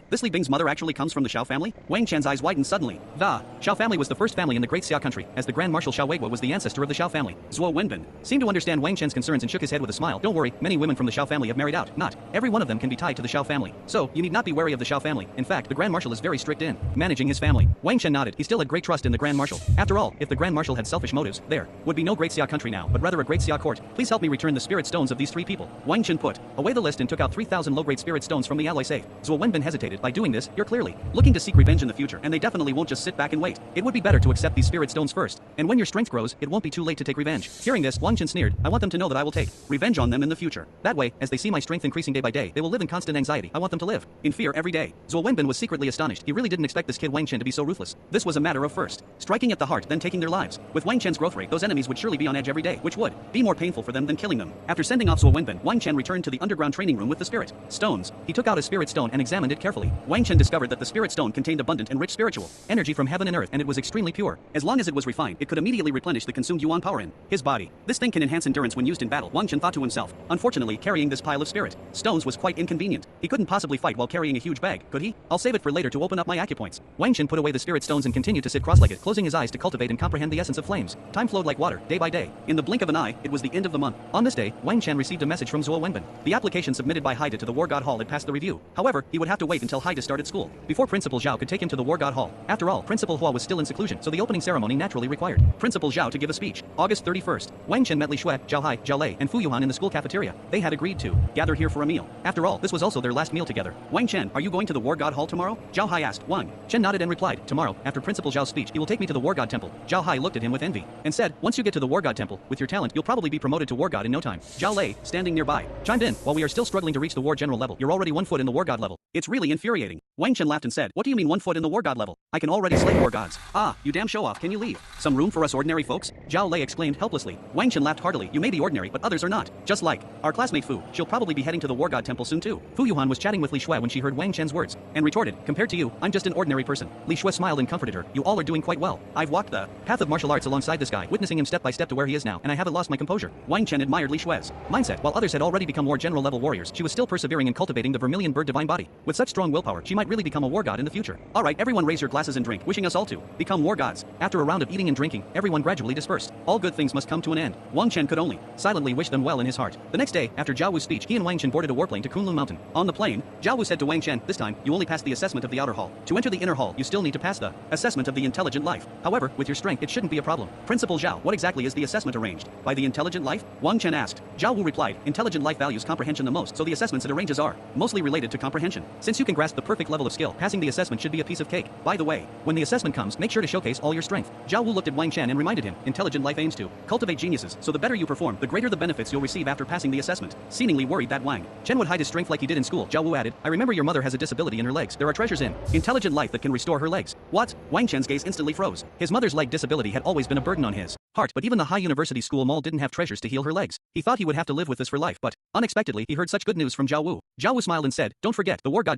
This Li Bing's mother actually comes from the Xiao family? Wang Chen's eyes widened suddenly. The Xiao family was the first family in the Great Xia country, as the Grand Marshal Xiao Weiguo was the ancestor of the Xiao family. Zuo Wenbin seemed to understand Wang Chen's concerns and shook his head with a smile. Don't worry, many women from the Xiao family have married out. Not every one of them can be tied to the Xiao family. So, you need not be wary of the Xiao family. In fact, the Grand Marshal is very strict in managing his family. Wang Chen nodded. He still had great trust in the Grand Marshal. After all, if the Grand Marshal had selfish motives, there would be no Great Xia country now, but rather a Great Xia court. Please help me return the spirit stones of these 3 people. Wang Chen put away the list and took out 3,000 low-grade spirit stones from the alloy safe. Zuo Wenbin hesitated. By doing this, you're clearly looking to seek revenge in the future, and they definitely won't just sit back and wait. It would be better to accept these spirit stones first, and when your strength grows, it won't be too late to take revenge. Hearing this, Wang Chen sneered. I want them to know that I will take revenge on them in the future. That way, as they see my strength increasing day by day, they will live in constant anxiety. I want them to live in fear every day. Zuo Wenbin was secretly astonished. He really didn't expect this kid Wang Chen to be so ruthless. This was a matter of first striking at the heart, then taking their lives. With Wang Chen's growth rate, those enemies would surely be on edge every day, which would be more painful for them than killing them. After sending off Zuo Wenbin, Wang Chen returned to the underground training room with the spirit stones. He took out a spirit stone and examined it carefully. Wang Chen discovered that the spirit stone contained abundant and rich spiritual energy from heaven and earth, and it was extremely pure. As long as it was refined, it could immediately replenish the consumed yuan power in his body. This thing can enhance endurance when used in battle, Wang Chen thought to himself. Unfortunately, carrying this pile of spirit stones was quite inconvenient. He couldn't possibly fight while carrying a huge bag, could he? I'll save it for later to open up my acupoints. Wang Chen put away the spirit stones and continued to sit cross-legged, closing his eyes to cultivate and comprehend the essence of flames. Time flowed like water, day by day. In the blink of an eye, it was the end of the month. On this day, Wang Chen received a message from Zuo Wenbin. The application submitted by Haida to the War God Hall had passed the review. However, he would have to wait until Haida started school before Principal Zhao could take him to the War God Hall. After all, Principal Hua was still in seclusion, so the opening ceremony naturally required Principal Zhao to give a speech. August 31st. Wang Chen met Li Shui, Zhao Hai, Zhao Lei, and Fu Yuhan in the school cafeteria. They had agreed to gather here for a meal. After all, this was also their last meal together. Wang Chen, are you going to the War God Hall tomorrow? Zhao Hai asked. Wang Chen nodded and replied, tomorrow, after Principal Zhao's speech, he will take me to the War God Temple. Zhao Hai looked at him with envy and said, once you get to the War God Temple, with your talent, you'll probably be promoted to War God in no time. Zhao Lei, standing nearby, chimed in, while we are still struggling to reach the War General level, you're already 1 foot in the War God level. It's really infuriating. Wang Chen laughed and said, what do you mean 1 foot in the War God level? I can already slay War Gods. Ah, you damn show off, can you leave some room for us ordinary folks? Zhao Lei exclaimed helplessly. Wang Chen laughed heartily, you may be ordinary, but others are not. Just like our classmate Fu, she'll probably be heading to the War God Temple soon too. Fu Yuhan was chatting with Li Shui when she heard Wang Chen's words, and retorted, compared to you, I'm just an ordinary person. Li Shui smiled and comforted her, you all are doing quite well. I've walked the path of martial arts alongside this guy, witnessing him step by step to where he is now, and I haven't lost my composure. Wang Chen admired Li Shui's mindset. While others had already become War General level warriors, she was still persevering in cultivating the Vermilion Bird divine body. With such strong willpower, she might really become a war god in the future. Alright, everyone raise your glasses and drink, wishing us all to become war gods. After a round of eating and drinking, everyone gradually dispersed. All good things must come to an end. Wang Chen could only silently wish them well in his heart. The next day, after Zhao Wu's speech, he and Wang Chen boarded a warplane to Kunlun Mountain. On the plane, Zhao Wu said to Wang Chen, this time, you only passed the assessment of the outer hall. To enter the inner hall, you still need to pass the assessment of the intelligent life. However, with your strength, it shouldn't be a problem. Principal Zhao, what exactly is the assessment arranged? By the intelligent life? Wang Chen asked. Zhao Wu replied, intelligent life values comprehension the most, so the assessments it arranges are mostly related to comprehension. Since you can grasp the perfect level of skill, passing the assessment should be a piece of cake. By the way, when the assessment comes, make sure to showcase all your strength. Zhao Wu looked at Wang Chen and reminded him, intelligent life aims to cultivate geniuses, so the better you perform, the greater the benefits you'll receive after passing the assessment. Seemingly worried that Wang Chen would hide his strength like he did in school, Zhao Wu added, I remember your mother has a disability in her legs. There are treasures in intelligent life that can restore her legs. What? Wang Chen's gaze instantly froze. His mother's leg disability had always been a burden on his heart, but even the high university school mall didn't have treasures to heal her legs. He thought he would have to live with this for life, but unexpectedly he heard such good news from Zhao Wu. Zhao Wu smiled and said, don't forget, the War God